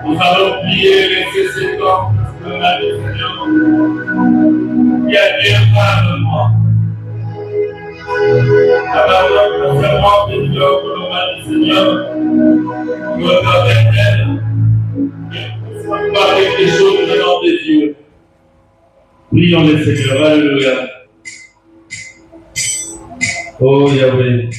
Nous allons prier, laisser ces temps de la Seigneur. Qui a bien parlement. Alors, le serment de Dieu pour le mal du Seigneur, nous regardons elle, parler des choses venant de Dieu. Prions le Seigneur, alléluia. Oh Yahweh.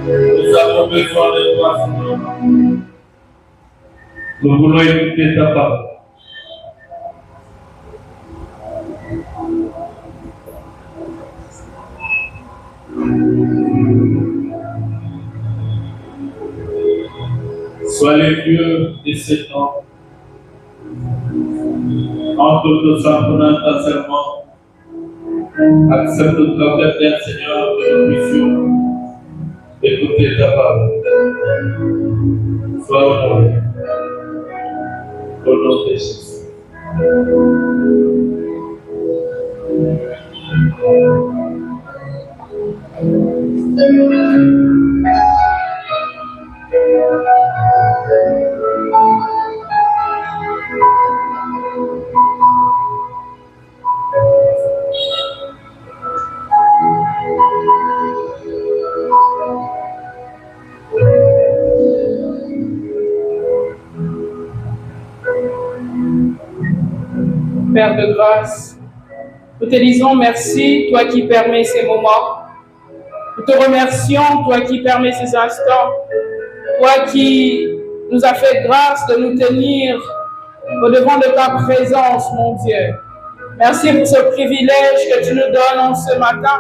Nous avons besoin de toi, Seigneur. Nous voulons écouter ta parole. Sois le Dieu de ce temps. En tout ça, pendant ta serment, accepte notre appel, Seigneur, que nous puissions écouter ta parole. Sois honoré. Au nom de Jésus. Père de grâce, nous te disons merci, toi qui permets ces moments. Nous te remercions, toi qui permets ces instants, toi qui nous as fait grâce de nous tenir au-devant de ta présence, mon Dieu. Merci pour ce privilège que tu nous donnes en ce matin.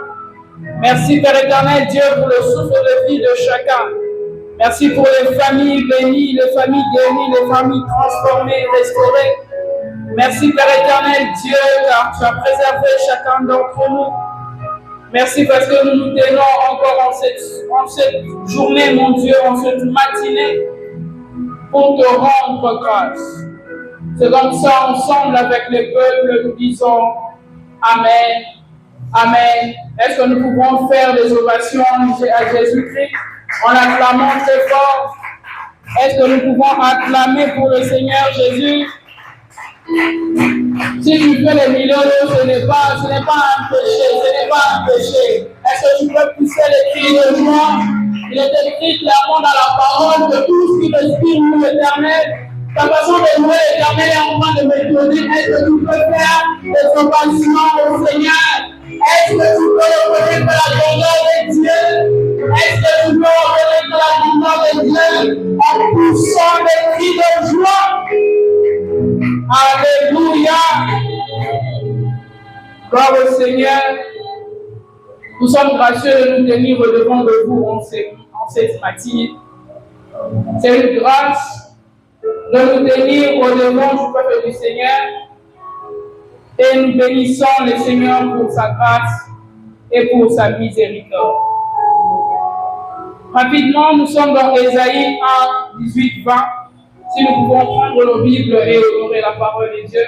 Merci, Père éternel, Dieu, pour le souffle de vie de chacun. Merci pour les familles bénies, les familles guéries, les familles transformées, restaurées. Merci, Père éternel, Dieu, car tu as préservé chacun d'entre nous. Merci parce que nous nous tenons encore en cette journée, mon Dieu, en cette matinée, pour te rendre grâce. C'est comme ça, ensemble, avec le peuple, nous disons Amen, Amen. Est-ce que nous pouvons faire des ovations à Jésus-Christ en acclamant très fort? Est-ce que nous pouvons acclamer pour le Seigneur Jésus? Si tu fais les millions, ce n'est pas un péché, Est-ce que tu peux pousser les cris de joie? Il est écrit clairement dans la parole que tout ce qui respire nous l'éternel. Ta façon de louer l'éternel est en train de m'étonner. Est-ce que tu peux faire des ovations au Seigneur? Est-ce que tu peux reconnaître la grandeur de Dieu? Est-ce que tu peux reconnaître la grandeur de Dieu en poussant des cris de joie? Alléluia. Gloire au Seigneur. Nous sommes gracieux de nous tenir au-devant de vous en cette matinée. C'est une grâce de nous tenir au-devant du peuple du Seigneur. Et nous bénissons le Seigneur pour sa grâce et pour sa miséricorde. Rapidement, nous sommes dans Ésaïe 1, 18, 20. Si nous pouvons prendre nos Bibles et honorer la parole de Dieu.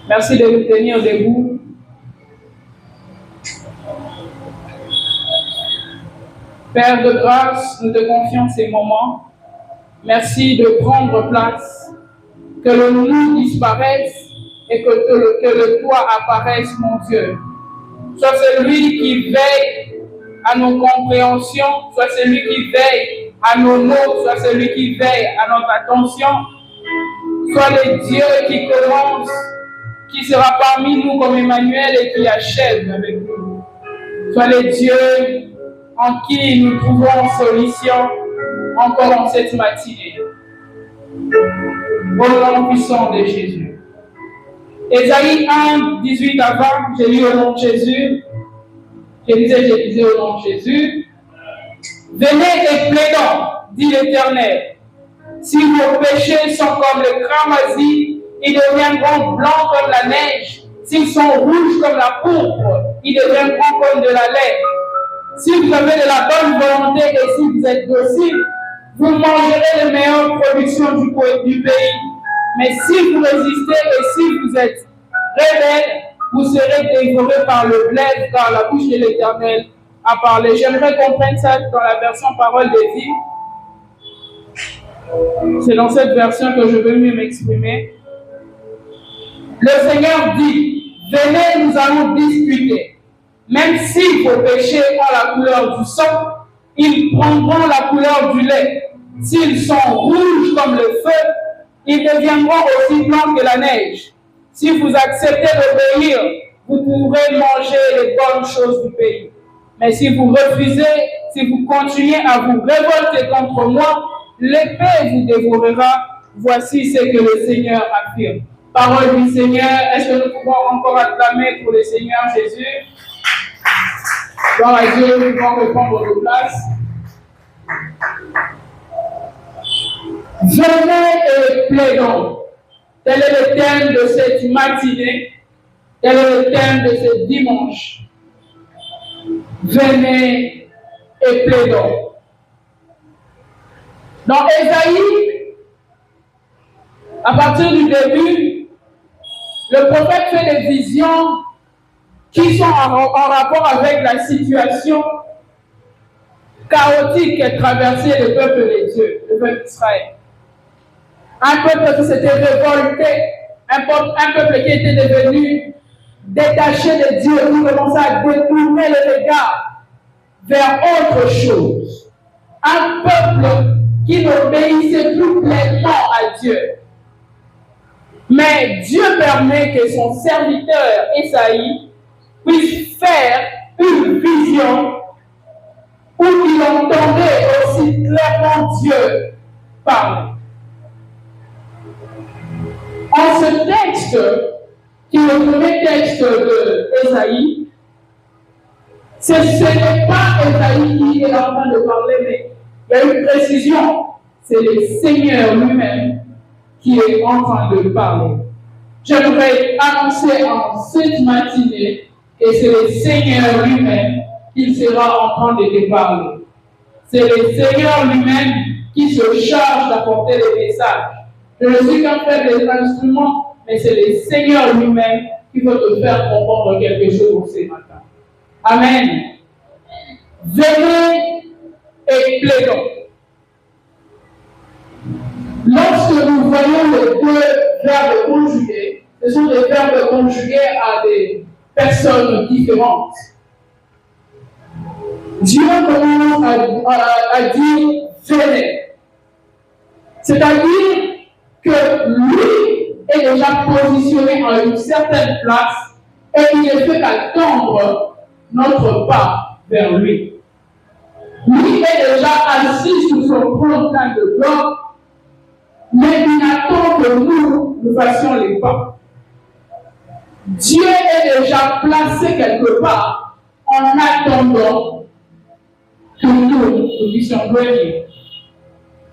Merci de nous tenir debout. Père de grâce, nous te confions ces moments. Merci de prendre place, que le nous disparaisse et que le toi apparaisse, mon Dieu. Sois celui qui veille à nos compréhensions, sois celui qui veille à nos mots, sois celui qui veille à notre attention. Sois le Dieu qui commence, qui sera parmi nous comme Emmanuel et qui achève avec nous. Sois le Dieu en qui nous trouvons solution encore en cette matinée. Au nom puissant de Jésus. Ésaïe 1, 18 à 20, j'ai lu au nom de Jésus. Je disais au nom de Jésus. Venez et plaidons, dit l'Éternel. Si vos péchés sont comme le cramoisi, ils deviendront blancs comme la neige. S'ils sont rouges comme la pourpre, ils deviendront comme de la laine. Si vous avez de la bonne volonté et si vous êtes docile, vous mangerez les meilleures productions du pays. Mais si vous résistez et si vous êtes rebelles, vous serez dévorés par le glaive, car la bouche de l'Éternel a parlé. J'aimerais qu'on prenne ça dans la version parole de vie. C'est dans cette version que je veux mieux m'exprimer. Le Seigneur dit, venez, nous allons discuter. Même si vos péchés ont la couleur du sang, ils prendront la couleur du lait. S'ils sont rouges comme le feu, ils deviendront aussi blancs que la neige. Si vous acceptez d'obéir, vous pourrez manger les bonnes choses du pays. Mais si vous refusez, si vous continuez à vous révolter contre moi, l'épée vous dévorera. Voici ce que le Seigneur affirme. Parole du Seigneur, est-ce que nous pouvons encore acclamer pour le Seigneur Jésus? Gloire à Dieu, nous pouvons reprendre nos places. Venez et plaidons. Tel est le thème de cette matinée. Tel est le thème de ce dimanche. Venez et plaidons. Dans Ésaïe, à partir du début, le prophète fait des visions qui sont en rapport avec la situation chaotique qu'est traversée le peuple de Dieu, le peuple d'Israël. Un peuple qui s'était révolté, un peuple qui était devenu détaché de Dieu, qui commençait à détourner le regard vers autre chose. Un peuple qui n'obéissait plus pleinement à Dieu. Mais Dieu permet que son serviteur Ésaïe puisse faire une vision où il entendait aussi clairement Dieu parler. En ce texte, qui est le premier texte d'Ésaïe, ce n'est pas Ésaïe qui est en train de parler, mais il y a une précision. C'est le Seigneur lui-même qui est en train de parler. J'aimerais annoncer en cette matinée que c'est le Seigneur lui-même qui sera en train de te parler. C'est le Seigneur lui-même qui se charge d'apporter les messages. Je ne suis qu'un faible instrument, mais c'est le Seigneur lui-même qui veut te faire comprendre quelque chose ce matin. Amen. Venez et plaidons. Lorsque nous voyons les deux verbes conjugués, ce sont des verbes conjugués à des personnes différentes. Dieu commence à dire venez. C'est-à-dire que lui est déjà positionné à une certaine place et il ne fait qu'attendre notre pas vers lui. Lui est déjà assis sur son trône plein de gloire, mais il attend que nous fassions les pas. Dieu est déjà placé quelque part en attendant que nous puissions venir.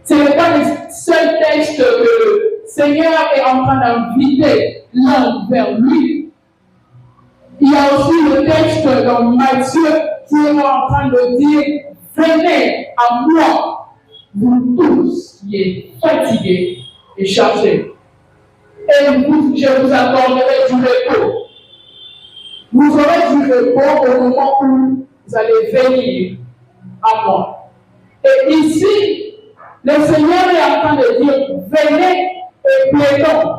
Ce n'est pas le seul texte que le Seigneur est en train d'inviter l'homme vers lui. Il y a aussi le texte dans Matthieu qui est en train de dire « Venez à moi, vous tous qui êtes fatigués et chargés, et je vous accorderai du repos. » Vous aurez du repos au moment où vous allez venir à moi. Et ici, le Seigneur est en train de dire, venez et plaidons.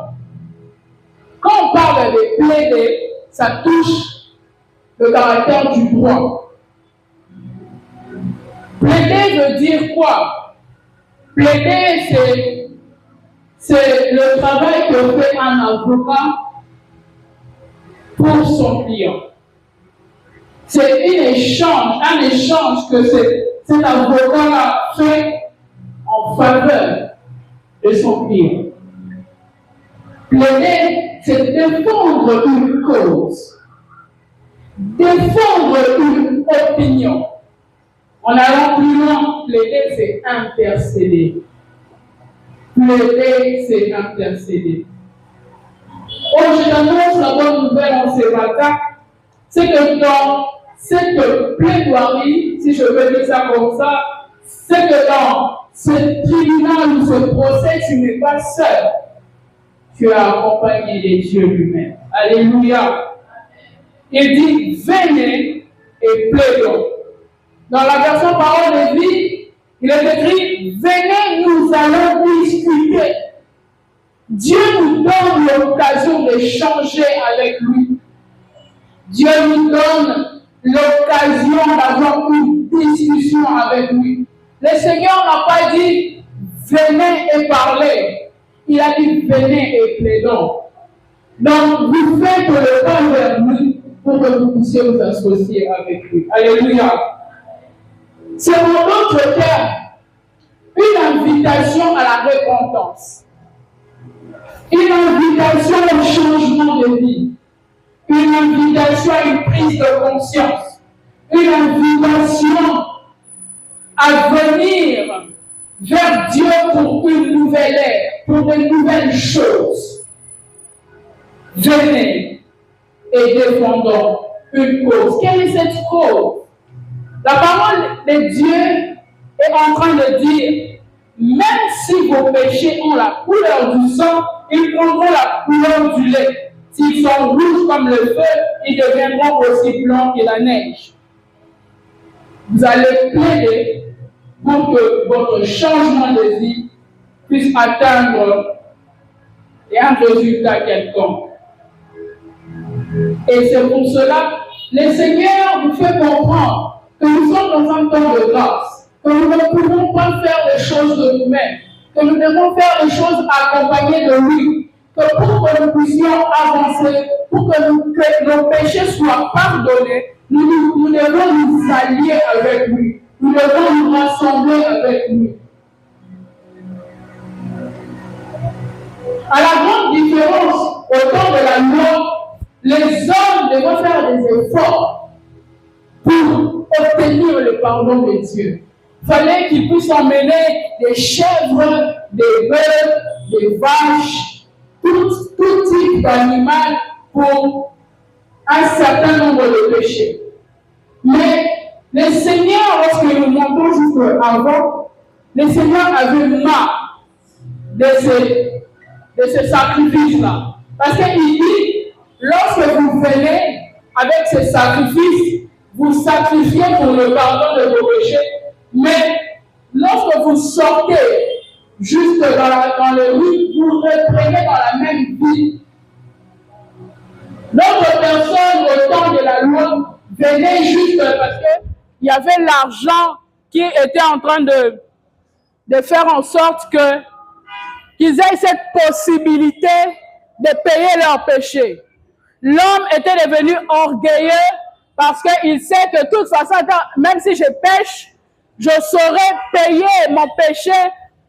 Quand on parle de plaider, ça touche le caractère du droit. Plaider veut dire quoi? Plaider, c'est le travail que fait un avocat pour son client. C'est un échange que cet avocat-là fait en faveur de son client. Plaider, c'est défendre une cause, défendre une opinion. En allant plus loin, plaider, c'est intercéder. Plaider, c'est intercéder. Oh, je t'annonce la bonne nouvelle en ce matin, c'est que dans cette plaidoirie, si je veux dire ça comme ça, c'est que dans ce tribunal ou ce procès, tu n'es pas seul. Tu es accompagné de Dieu lui-même. Alléluia. il dit venez et plaidons. Dans la version parole de vie, il est écrit venez, nous allons discuter. Dieu nous donne l'occasion d'échanger avec lui. Dieu nous donne l'occasion d'avoir une discussion avec lui. Le Seigneur n'a pas dit venez et parlez. Il a dit venez et plaidons. Donc vous faites le pas vers lui pour que vous puissiez vous associer avec lui. Alléluia. C'est en d'autres termes une invitation à la repentance, une invitation au changement de vie, une invitation à une prise de conscience, une invitation à venir vers Dieu pour une nouvelle ère, pour de nouvelles choses. Venez et défendons une cause. Quelle est cette cause? La parole de Dieu est en train de dire, même si vos péchés ont la couleur du sang, ils prendront la couleur du lait. S'ils sont rouges comme le feu, ils deviendront aussi blancs que la neige. Vous allez plaider pour que votre changement de vie puisse atteindre un résultat quelconque. Et c'est pour cela, le Seigneur nous fait comprendre que nous sommes dans un temps de grâce, que nous ne pouvons pas faire les choses de nous-mêmes, que nous devons faire les choses accompagnées de lui, que pour que nous puissions avancer, pour que nos péchés soient pardonnés, nous devons nous allier avec lui, nous devons nous rassembler avec lui. À la grande différence, au temps de la loi, les hommes devaient faire des efforts pour obtenir le pardon de Dieu. Il fallait qu'ils puissent emmener des chèvres, des bœufs, des vaches, tout type d'animal pour un certain nombre de péchés. Mais le Seigneur, lorsque nous montons juste avant, le Seigneur avait marre de ce sacrifice-là. Parce qu'il dit, lorsque vous venez avec ce sacrifice, vous sacrifiez pour le pardon de vos péchés. Mais lorsque vous sortez juste dans les rues, vous reprenez dans la même vie. D'autres personnes au temps de la loi venaient juste parce qu'il y avait l'argent qui était en train de faire en sorte qu'ils aient cette possibilité de payer leurs péchés. L'homme était devenu orgueilleux parce qu'il sait que de toute façon, même si je pêche, je saurais payer mon péché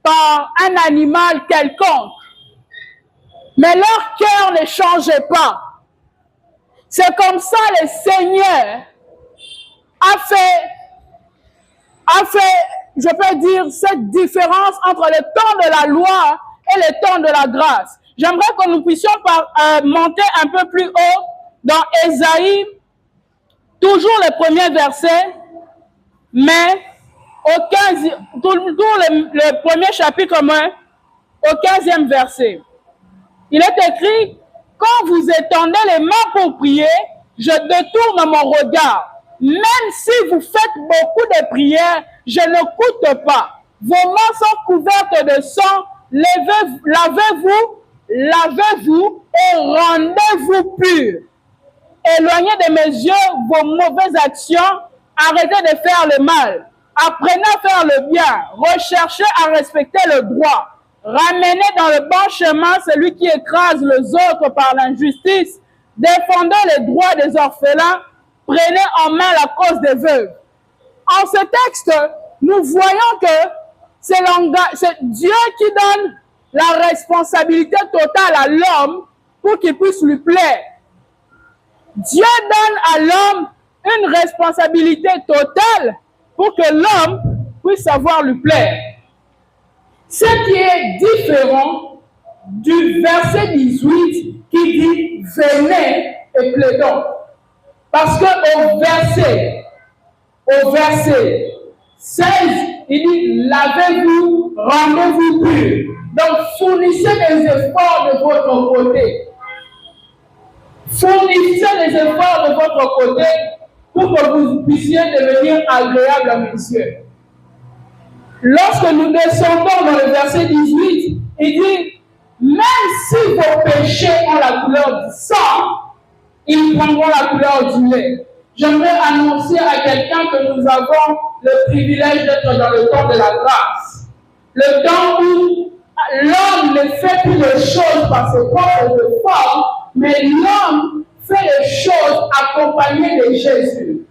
par un animal quelconque. Mais leur cœur ne changeait pas. C'est comme ça le Seigneur a fait, je peux dire, cette différence entre le temps de la loi et le temps de la grâce. J'aimerais que nous puissions monter un peu plus haut dans Ésaïe, toujours le premier verset, mais le premier chapitre, mais au 15e verset. Il est écrit, quand vous étendez les mains pour prier, je détourne mon regard. Même si vous faites beaucoup de prières, je n'écoute pas. Vos mains sont couvertes de sang, lavez-vous et rendez-vous purs. Éloignez de mes yeux vos mauvaises actions, arrêtez de faire le mal. Apprenez à faire le bien, recherchez à respecter le droit. Ramenez dans le bon chemin celui qui écrase les autres par l'injustice. Défendez les droits des orphelins. Prenez en main la cause des veuves. En ce texte, nous voyons que c'est Dieu qui donne la responsabilité totale à l'homme pour qu'il puisse lui plaire. Dieu donne à l'homme une responsabilité totale pour que l'homme puisse savoir lui plaire. Ce qui est différent du verset 18 qui dit « Venez et plaidons ». Parce qu'au verset 16, il dit « Lavez-vous, rendez-vous purs ». Donc, fournissez des efforts de votre côté. Fournissez les efforts de votre côté pour que vous puissiez devenir agréable à mes yeux. Lorsque nous descendons dans le verset 18, il dit, même si vos péchés ont la couleur du sang, ils prendront la couleur du lait. J'aimerais annoncer à quelqu'un que nous avons le privilège d'être dans le temps de la grâce. Le temps où l'homme ne fait plus les choses par ses propres efforts, mais l'homme fait les choses accompagné de Jésus.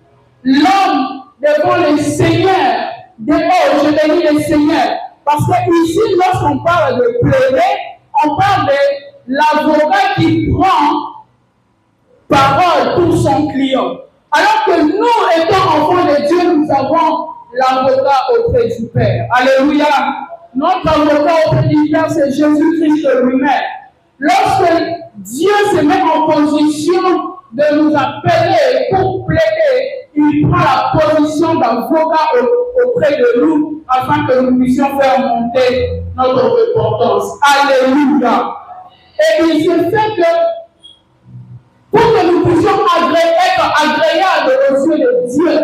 L'homme devant le Seigneur, je bénis le Seigneur. Parce que ici, lorsqu'on parle de plaider, on parle de l'avocat qui prend parole pour son client. Alors que nous, étant enfants de Dieu, nous avons l'avocat auprès du Père. Alléluia. Notre avocat auprès du Père, c'est Jésus-Christ lui-même. Lorsque Dieu se met en position de nous appeler pour plaider, il prend la position d'avocat auprès de nous afin que nous puissions faire monter notre repentance. Alléluia. Et il se fait que pour que nous puissions être agréables aux yeux de Dieu,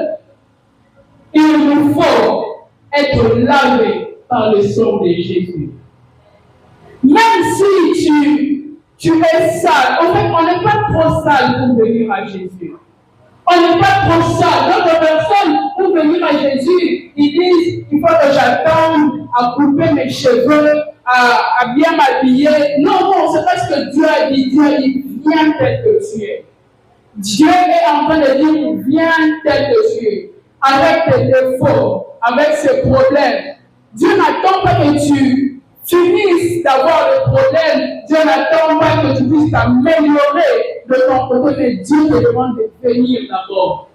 il nous faut être lavés par le sang de Jésus. Même si tu es sale, en fait, on n'est pas trop sale pour venir à Jésus. On n'est pas trop sale. D'autres personnes, pour venir à Jésus, ils disent il faut que j'attende à couper mes cheveux, à bien m'habiller. Non, c'est parce que Dieu a dit. Dieu a dit viens tel que tu es. Dieu est en train de dire viens tel que tu es. Avec tes défauts, avec ses problèmes. Dieu n'attend pas que tu finisses d'avoir le problème. Dieu n'attend pas que tu puisses t'améliorer de ton côté, mais Dieu te demande de venir d'abord.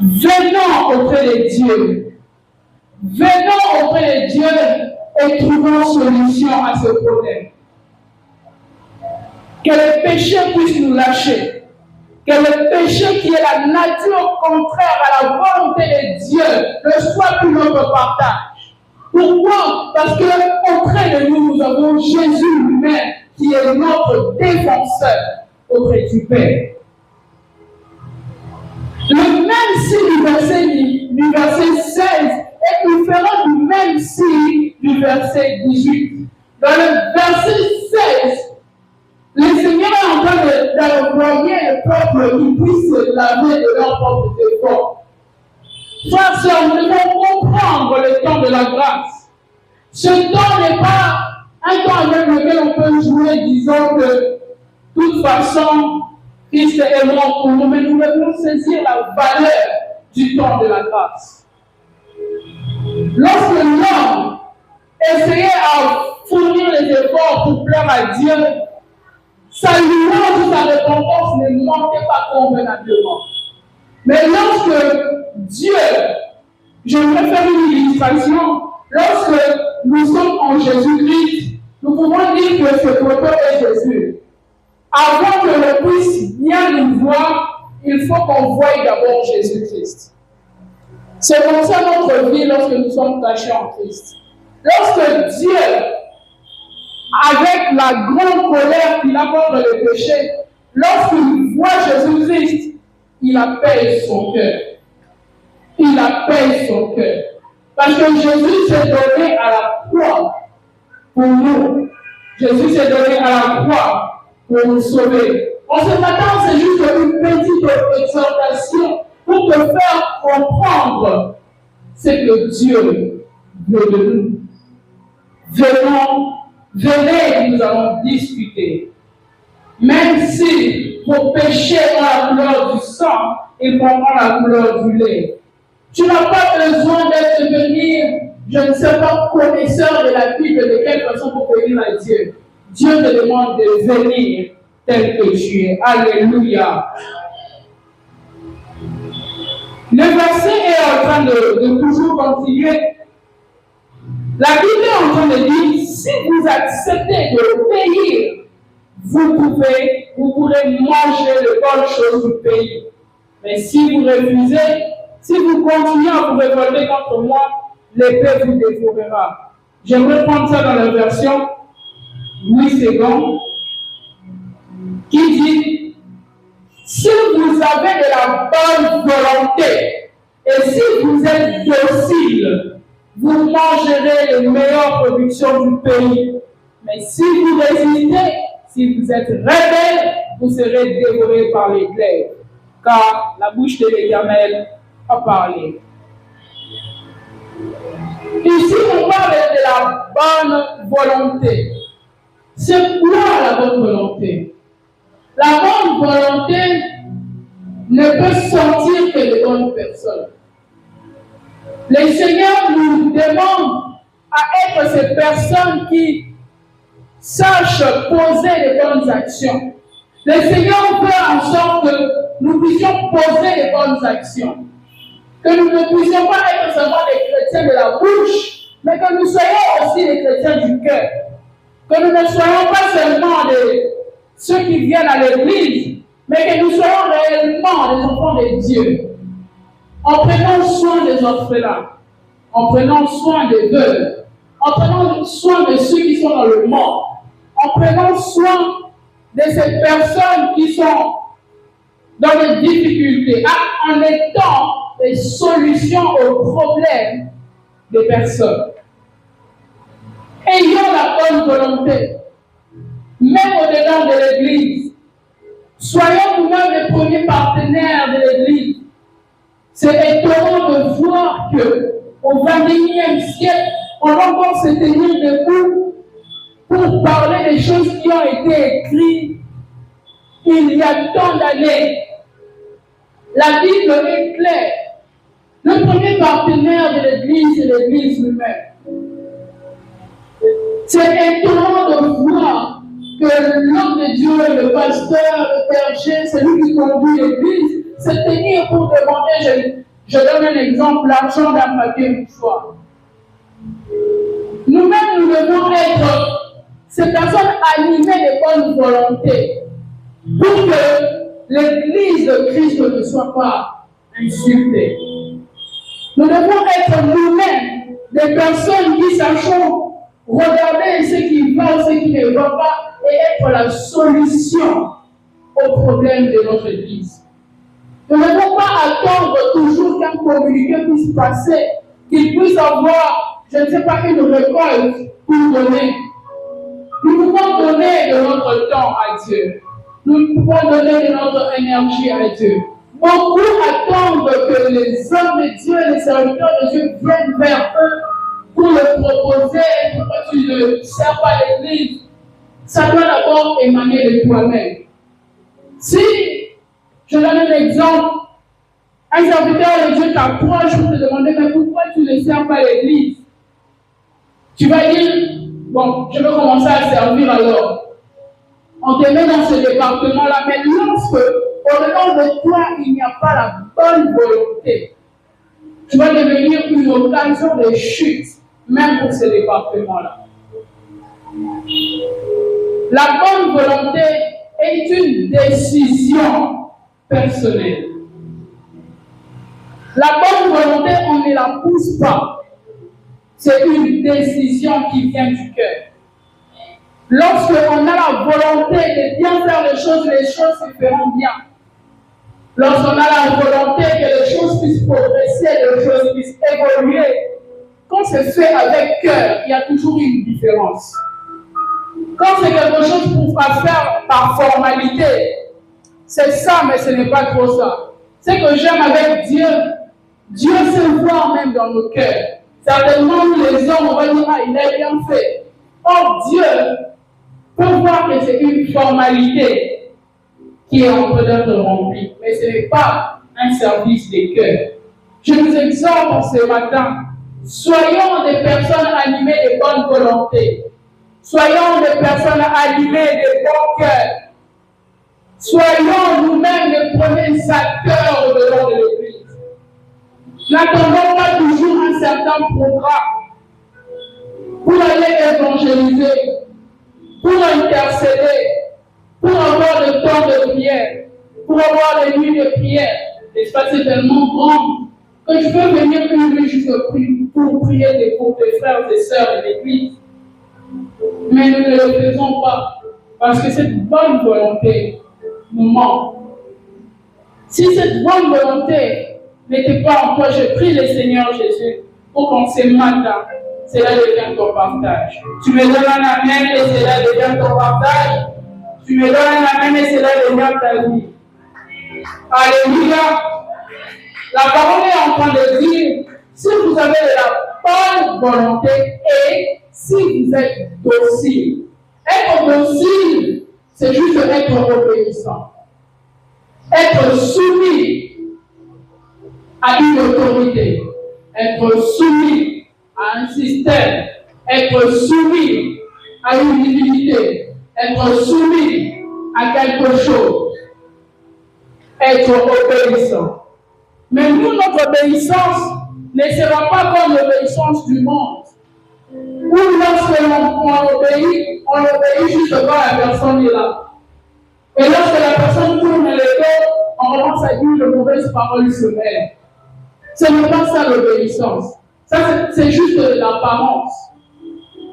Venons auprès de Dieu. Venons auprès de Dieu et trouvons solution à ce problème. Que le péché puisse nous lâcher. Que le péché qui est la nature contraire à la volonté de Dieu ne soit plus notre partage. Pourquoi? Parce qu'auprès de nous, nous avons Jésus lui-même qui est notre défenseur auprès du Père. Le même signe du verset 16 est différent du même signe du verset 18. Dans le verset 16, le Seigneur est en train d'envoyer le peuple qui puisse se laver de leurs propres efforts. Frères et sœurs, nous devons comprendre le temps de la grâce. Ce temps n'est pas un temps avec lequel on peut jouer disant que de toute façon, Christ est mort pour nous, mais nous devons saisir la valeur du temps de la grâce. Lorsque l'homme essayait à fournir les efforts pour plaire à Dieu, sa louange ou sa récompense ne manquait pas convenablement. Mais lorsque Dieu, j'aimerais faire une illustration, lorsque nous sommes en Jésus-Christ, nous pouvons dire que ce photo est Jésus. Avant que l'on puisse bien nous voir, il faut qu'on voie d'abord Jésus-Christ. C'est comme ça notre vie lorsque nous sommes cachés en Christ. Lorsque Dieu, avec la grande colère qu'il a contre le péché, lorsqu'il voit Jésus-Christ, il apaise son cœur. Il apaise son cœur. Parce que Jésus s'est donné à la croix pour nous. Jésus s'est donné à la croix pour nous sauver. En ce matin, c'est juste une petite exhortation pour te faire comprendre ce que Dieu veut de nous. Venez, nous allons discuter. Même si vos péchés ont la couleur du sang, ils prendront la couleur du lait. Tu n'as pas besoin d'être devenir, je ne sais pas, connaisseur de la Bible, de quelle façon pour venir à Dieu. Dieu te demande de venir tel que tu es. Alléluia. Le verset est en train de toujours continuer. La Bible est en train de dire, si vous acceptez de payer, vous pourrez manger les bonnes choses du pays. Mais si vous refusez, si vous continuez à vous révolter contre moi, l'épée vous dévorera. J'aimerais prendre ça dans la version Louis II. qui dit, si vous avez de la bonne volonté et si vous êtes docile, vous mangerez les meilleures productions du pays. Mais si vous résistez, si vous êtes rebelle, vous serez dévorés par les glaives, car la bouche de l'Éternel a parlé. Ici, on parle de la bonne volonté. C'est quoi la bonne volonté? La bonne volonté ne peut sortir que de bonnes personnes. Le Seigneur nous demande à être ces personnes qui sachent poser les bonnes actions. Le Seigneur veut en sorte que nous puissions poser les bonnes actions. Que nous ne puissions pas être seulement des chrétiens de la bouche, mais que nous soyons aussi des chrétiens du cœur. Que nous ne soyons pas seulement ceux qui viennent à l'église, mais que nous soyons réellement des enfants de Dieu. En prenant soin des orphelins, en prenant soin des veuves, en prenant soin de ceux qui sont dans le monde, en prenant soin de ces personnes qui sont dans des difficultés, en étant des solutions aux problèmes des personnes. Ayons la bonne volonté, même au-dedans de l'Église. Soyons nous-mêmes les premiers partenaires de l'Église. C'est étonnant de voir qu'au XXIe siècle, on va encore se tenir debout pour parler des choses qui ont été écrites il y a tant d'années. La Bible est claire. Le premier partenaire de l'Église, c'est l'Église lui-même. C'est étonnant de voir que l'homme de Dieu, le pasteur, le berger, celui qui conduit l'Église, se tenir pour demander, je donne un exemple, l'argent d'un papier mouchoir. Nous-mêmes, nous devons être ces personnes animées de bonne volonté pour que l'Église de Christ ne soit pas insultée. Nous devons être nous-mêmes des personnes qui sachons regarder ce qui va ou ce qui ne va pas et être la solution aux problèmes de notre Église. Nous ne devons pas attendre toujours qu'un communiqué puisse passer, qu'il puisse avoir, je ne sais pas, une récolte pour donner. Nous pouvons donner de notre temps à Dieu. Nous pouvons donner de notre énergie à Dieu. Beaucoup attendent que les hommes de Dieu, les serviteurs de Dieu viennent vers eux pour le proposer, pour que tu ne sers pas l'Église. Ça doit d'abord émaner de toi-même. Si, je donne un exemple, un serviteur de Dieu t'approche pour te demander mais pourquoi tu ne sers pas l'Église? Tu vas dire, bon, je veux commencer à servir alors. On te met dans ce département-là, mais lorsque, au-dedans de toi, il n'y a pas la bonne volonté, tu vas devenir une occasion de chute, même pour ce département-là. La bonne volonté est une décision personnelle. La bonne volonté, on ne la pousse pas. C'est une décision qui vient du cœur. Lorsqu'on a la volonté de bien faire les choses se feront bien. Lorsqu'on a la volonté que les choses puissent progresser, les choses puissent évoluer, quand c'est fait avec cœur, il y a toujours une différence. Quand c'est quelque chose pour faire par formalité, c'est ça, mais ce n'est pas trop ça. Ce que j'aime avec Dieu, Dieu sait voir même dans nos cœurs. Certainement, nous les hommes, on va dire, ah, il a bien fait. Or, Dieu peut voir que c'est une formalité qui est en train d'être remplie, mais ce n'est pas un service des cœurs. Je vous exhorte ce matin, soyons des personnes animées de bonne volonté. Soyons des personnes animées de bon cœur. Soyons nous-mêmes les premiers acteurs au-delà de l'Église. N'attendons pas toujours un certain programme pour aller évangéliser, pour intercéder, pour avoir le temps de prière, pour avoir les nuits de prière. L'espace est tellement grand que je peux venir une nuit juste pour prier pour tes frères et sœurs de l'Église. Mais nous ne le faisons pas. parce que cette bonne volonté nous manque. Si cette bonne volonté n'était pas en toi, je prie le Seigneur Jésus pour qu'on ce matin, cela devient ton partage. Tu me donnes un amen et cela devient ton partage. Tu me donnes un amen et cela devient ta vie. Alléluia. La parole est en train de dire, si vous avez de la bonne volonté et si vous êtes docile. Être docile, c'est juste être obéissant. Être soumis à une autorité. Être soumis à un système. Être soumis à une divinité. Être soumis à quelque chose. Être obéissant. Mais nous, notre obéissance ne sera pas comme l'obéissance du monde. Où lorsque l'on obéit juste quand la personne est là. Et lorsque la personne tourne le dos, on commence à dire de mauvaises paroles se mêlent. Ce n'est pas ça l'obéissance. Ça, c'est juste de l'apparence.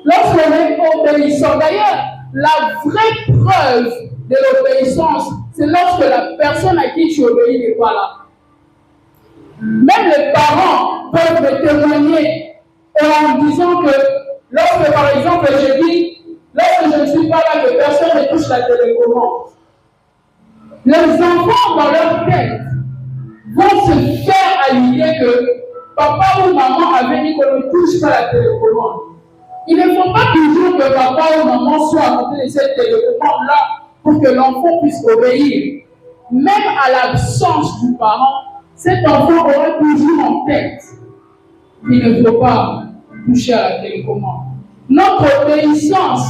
Lorsqu'on est obéissant, d'ailleurs, la vraie preuve de l'obéissance, c'est lorsque la personne à qui tu obéis n'est pas là. Même les parents peuvent me témoigner en disant que lorsque, par exemple, je dis, lorsque je ne suis pas là, que personne ne touche la télécommande, les enfants dans leur tête vont se faire à l'idée que papa ou maman avait dit qu'on ne touche pas la télécommande. Il ne faut pas toujours que papa ou maman soit à côté de cette télécommande-là pour que l'enfant puisse obéir. Même à l'absence du parent, cet enfant aura toujours en tête qu'il ne faut pas toucher à la télécommande. Notre obéissance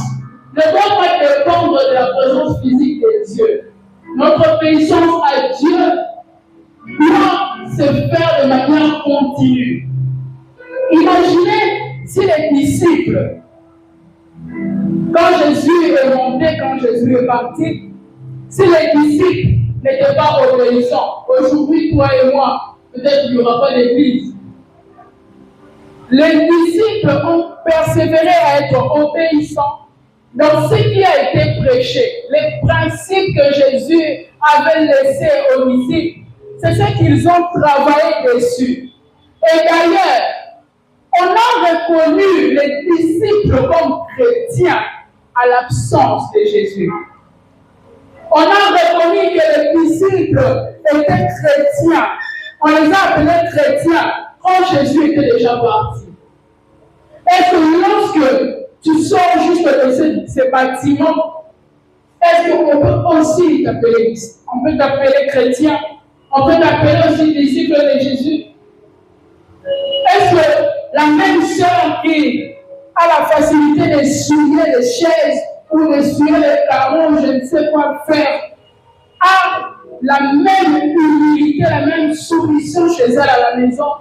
ne doit pas dépendre de la présence physique des yeux. Notre obéissance à Dieu doit se faire de manière continue. Imaginez si les disciples, quand Jésus est monté, quand Jésus est parti, si les disciples n'étaient pas obéissants, aujourd'hui, toi et moi, peut-être qu'il n'y aura pas d'église. Les disciples ont persévéré à être obéissants dans ce qui a été prêché. Les principes que Jésus avait laissés aux disciples, c'est ce qu'ils ont travaillé dessus. Et d'ailleurs, on a reconnu les disciples comme chrétiens à l'absence de Jésus. On a reconnu que les disciples étaient chrétiens. On les a appelés chrétiens quand Jésus était déjà parti. Est-ce que lorsque tu sors juste de ces bâtiments, est-ce qu'on peut aussi t'appeler, on peut t'appeler chrétien, on peut t'appeler aussi disciple de Jésus? Est-ce que la même sœur qui a la facilité de souiller les chaises ou de souiller les carreaux, je ne sais quoi faire, a la même humilité, la même soumission chez elle à la maison?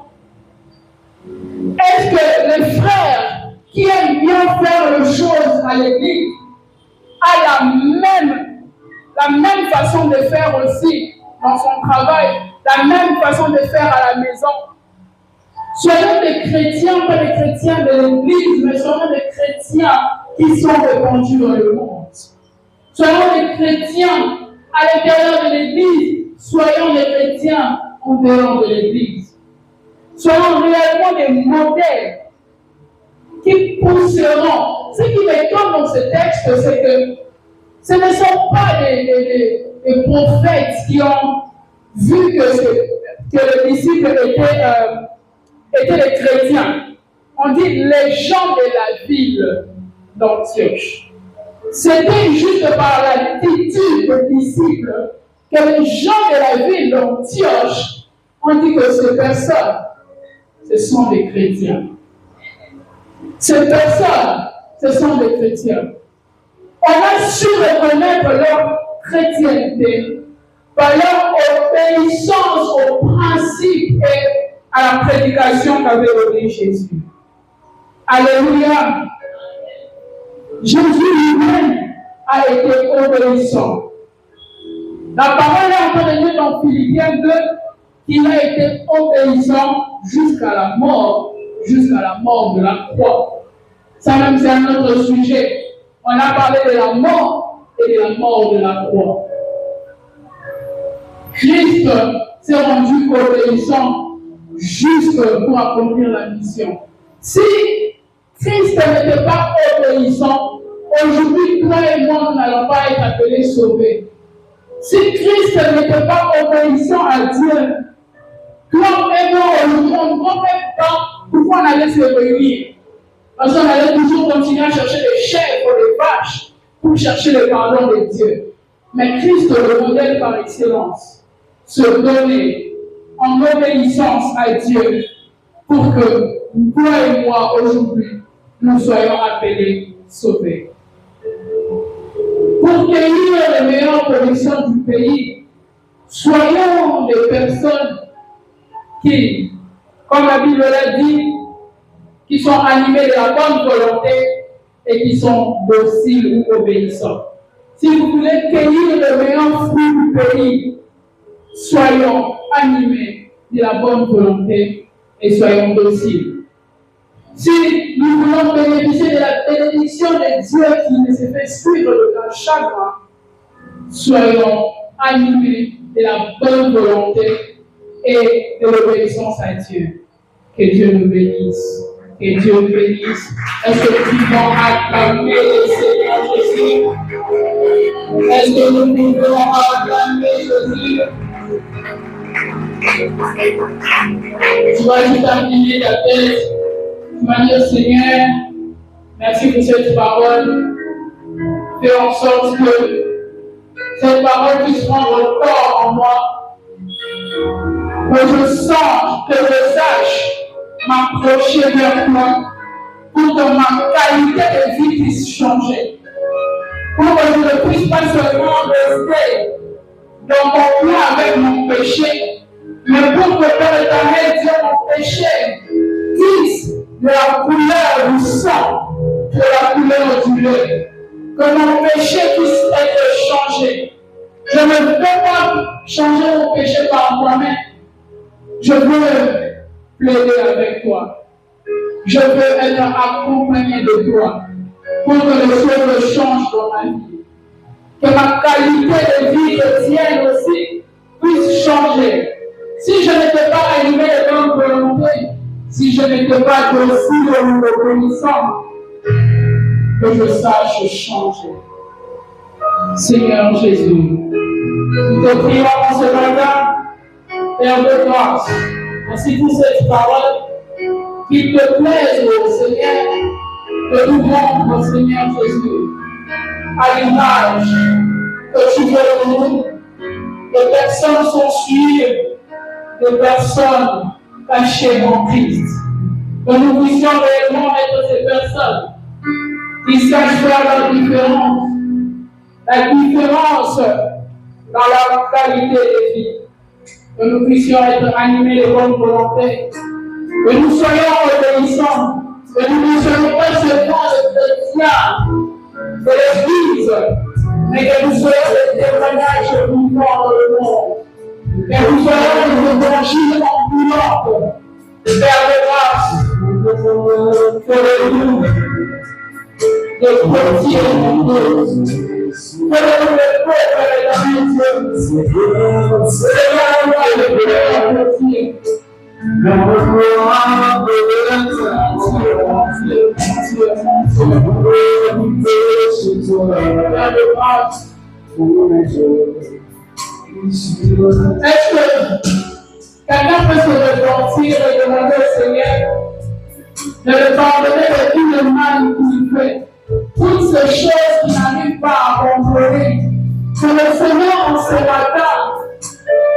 Est-ce que les frères qui aiment bien faire les choses à l'église a la même façon de faire aussi dans son travail, la même façon de faire à la maison? Soyons des chrétiens, pas des chrétiens de l'église, mais soyons des chrétiens qui sont répandus dans le monde. Soyons des chrétiens à l'intérieur de l'église, soyons des chrétiens en dehors de l'église. Soyons réellement des modèles qui pousseront. Ce qui m'étonne dans ce texte, c'est que ce ne sont pas des prophètes qui ont vu que les disciples étaient les chrétiens. On dit les gens de la ville d'Antioche. C'était juste par l'attitude des disciples que les gens de la ville d'Antioche ont dit que ces personnes, ce sont des chrétiens. Ces personnes, ce sont des chrétiens. On a su reconnaître leur chrétienté par leur obéissance aux principes et à la prédication qu'avait donnée Jésus. Alléluia. Jésus lui-même a été obéissant. La parole est en train de dire dans Philippiens 2 qu'il a été obéissant jusqu'à la mort de la croix. Ça même c'est un autre sujet. On a parlé de la mort, et de la mort de la croix. Christ s'est rendu obéissant juste pour accomplir la mission. Si Christ n'était pas obéissant, aujourd'hui, toi et moi, nous n'allons pas être appelés sauvés. Si Christ n'était pas obéissant à Dieu, toi et moi, aujourd'hui, on ne comprend même pas pourquoi on allait se réunir. Parce qu'on allait toujours continuer à chercher les chèvres, les vaches, pour chercher le pardon de Dieu. Mais Christ, le modèle par excellence, se donnait en obéissance à Dieu pour que toi et moi, aujourd'hui, nous soyons appelés sauvés. Pour cueillir les meilleures productions du pays, soyons des personnes qui, comme la Bible l'a dit, qui sont animés de la bonne volonté et qui sont dociles ou obéissants. Si vous voulez cueillir les meilleurs fruits du pays, soyons animés de la bonne volonté et soyons dociles. Si nous voulons bénéficier de la bénédiction de Dieu qui nous fait suivre de notre chagrin, soyons animés de la bonne volonté et de l'obéissance à Dieu. Que Dieu nous bénisse. Que Dieu nous bénisse. Est-ce que nous pouvons acclamer le Seigneur Jésus? Est-ce que nous pouvons acclamer Jésus? Tu vas juste incliner ta tête. Tu vas dire, Seigneur, merci pour cette parole. Fais en sorte que cette parole puisse prendre corps en moi. Que je sache m'approcher vers toi pour que ma qualité de vie puisse changer. Pour que je ne puisse pas seulement rester dans mon plan avec mon péché, mais pour que Père éternel, Dieu, mon péché puisse de la couleur du sang, de la couleur du lait. Que mon péché puisse être changé. Je ne veux pas changer mon péché par moi-même. Je veux plaider avec toi. Je veux être accompagné de toi pour que les choses changent dans ma vie. Que ma qualité de vie chrétienne aussi puisse changer. Si je n'étais pas animé de bonne volonté, si je n'étais pas docile ou obéissant, que je sache changer. Seigneur Jésus, nous te prions en ce matin, Père de grâce, merci pour cette parole, qu'il te plaise, ô Seigneur, de nous rendre, Seigneur Jésus, à l'image que tu veux de nous. Les personnes sont suivies, des personnes cachées en Christ. Que nous puissions réellement être ces personnes qui sachent faire la différence dans la qualité de vie. Que nous puissions être animés de bonne volonté, que nous soyons obéissants, que nous ne soyons pas seulement les chrétiens de l'Église, mais que nous soyons des témoignages vivants dans le monde, que nous soyons des évangiles ambulants, Père de grâce, fais-le-nous des chrétiens nombreux. Fais-le-nous les pauvres et les amitiés. Seigneur, le Père chrétien. Est-ce que quelqu'un peut se repentir et demander au Seigneur de le pardonner de tout le mal qu'il fait, toutes ces choses qu'il n'arrive pas à contrôler, que le Seigneur en ce matin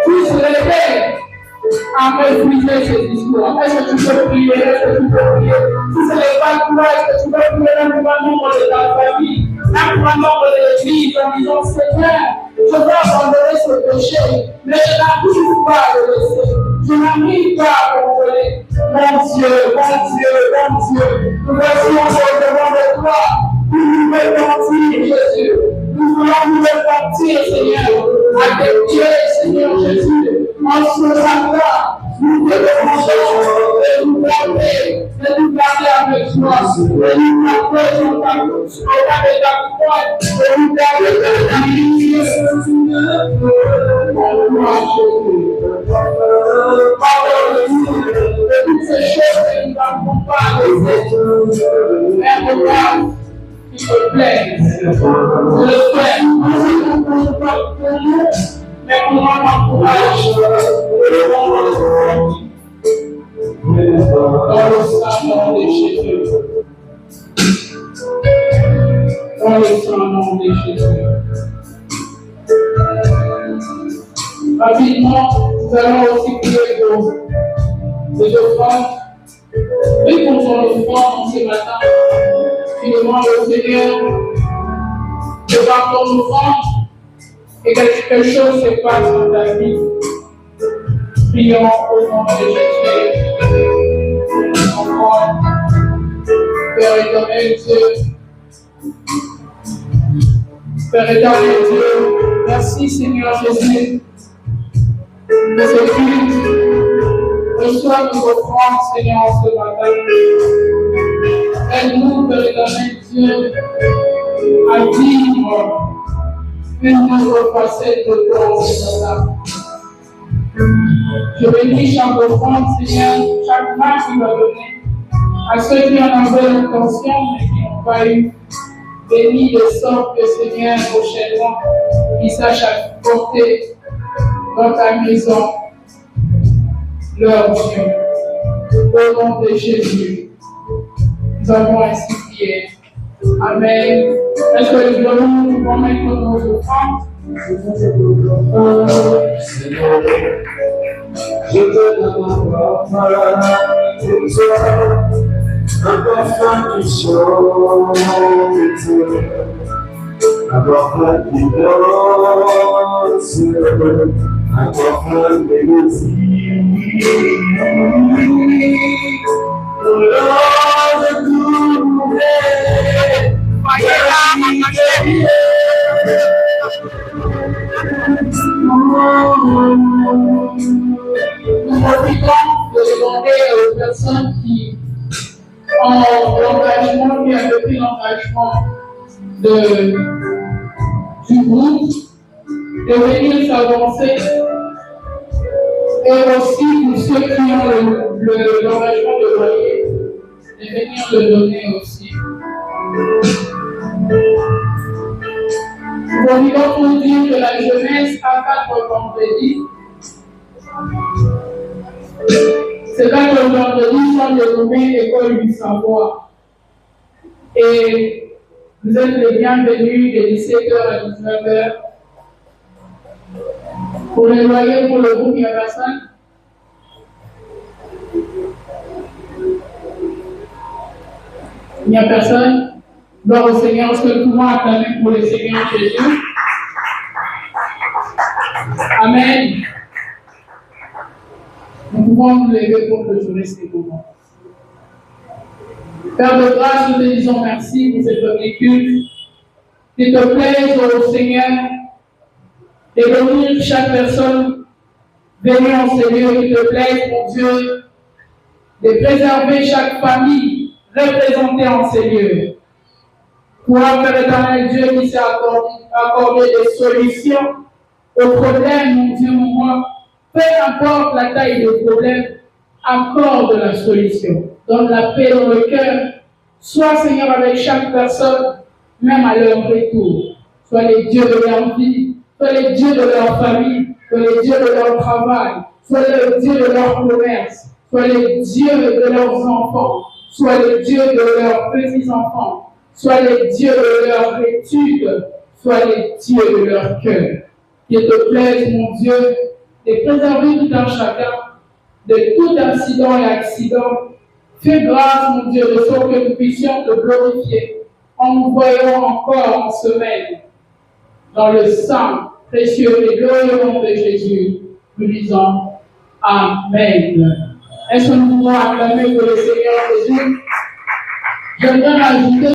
puisse l'aider à maîtriser ses discours? Est-ce que tu peux prier? Est-ce que tu peux prier? Si ce n'est pas toi, est-ce que tu peux prier même pour un membre de ta famille, même pour un membre de l'église, en disant, Seigneur, je veux abandonner ce péché, mais je n'arrive pas à le laisser. Je n'arrive pas à contrôler. Mon Dieu, mon Dieu, mon Dieu, nous voici encore devant de toi. Nous nous repentir, Jésus. Nous voulons nous repentir, Seigneur, à tes pieds, Seigneur Jésus. En ce matin, nous te demandons et nous garder, de nous garder avec toi, de nous garder sur ta bouche, au bas de ta croix, de nous garder dans ta vie. Pardonne-nous de toutes ces choses que nous n'avons pas laissées. Père de grâce, s'il te plaît, je le fais, mais pour moi, m'encourage, dans le sang de Jésus. Dans le sang de Jésus. Rapidement, nous allons aussi prier pour les offrandes. Et pour ton offrande ce matin, tu demandes au Seigneur de par ton offrande et quelque chose se passe dans ta vie. Prions au nom de Jésus. Encore, Père éternel Dieu, Père éternel Dieu, merci Seigneur Jésus de ce culte. Reçois nos offrandes, Seigneur, ce matin. Aide-nous, Père éternel Dieu, à vivre une autre facette de toi ce matin. Je bénis chaque offrande, Seigneur, chaque main qui va donner, à ceux qui en avaient l'intention mais qui n'ont pas eu. Bénis de sorte que, Seigneur, prochainement, ils sachent apporter dans ta maison leur Dieu. Au nom de Jésus, nous avons ainsi prié. Amen. Est-ce que nous pouvons mettre nos offrandes? Seigneur, je te donne un parfum qui chante, un parfum qui danse, un parfum de mélodie. Lors de tout Nous profitons de demander aux personnes qui ont l'engagement, qui ont depuis l'engagement du groupe, de venir s'avancer. Et aussi pour ceux qui ont l'engagement de loyer, de venir le donner aussi. Nous profitons pour dire que la jeunesse a 4 vendredis. Ces 4 vendredis sont dénommés École du Savoir. Et vous êtes les bienvenus de 17h à 19h. Pour les loyers, pour le groupe, il n'y a personne. Il n'y a personne. Gloire au Seigneur, est-ce que tout le monde acclame pour le Seigneur Jésus? Amen. Nous pouvons nous lever pour clôturer ces moments. Père de grâce, nous te disons merci pour cette premier culte. Qu'il te plaise, ô Seigneur, de bénir chaque personne venue en ce lieu. Qu'il te plaise, mon Dieu, de préserver chaque famille représentée en ces lieux. Toi, Père éternel Dieu, qui s'est accordé des solutions aux problèmes, mon Dieu, mon roi, peu importe la taille des problèmes, accorde la solution. Donne la paix dans le cœur. Sois, Seigneur, avec chaque personne, même à leur retour. Sois les dieux de leur vie, sois les dieux de leur famille, sois les dieux de leur travail, sois les dieux de leur commerce, sois les dieux de leurs enfants, sois les dieux de leurs petits-enfants, sois les dieux de leur étude, sois les dieux de leur cœur. Qu'il te plaise, mon Dieu, de préserver tout un chacun de tout incident et accident. Fais grâce, mon Dieu, de sorte que nous puissions te glorifier en nous voyant encore en semaine dans le sang précieux et glorieux nom de Jésus. Nous disons Amen. Est-ce que nous pouvons acclamer pour le Seigneur Jésus? J'aimerais ajouter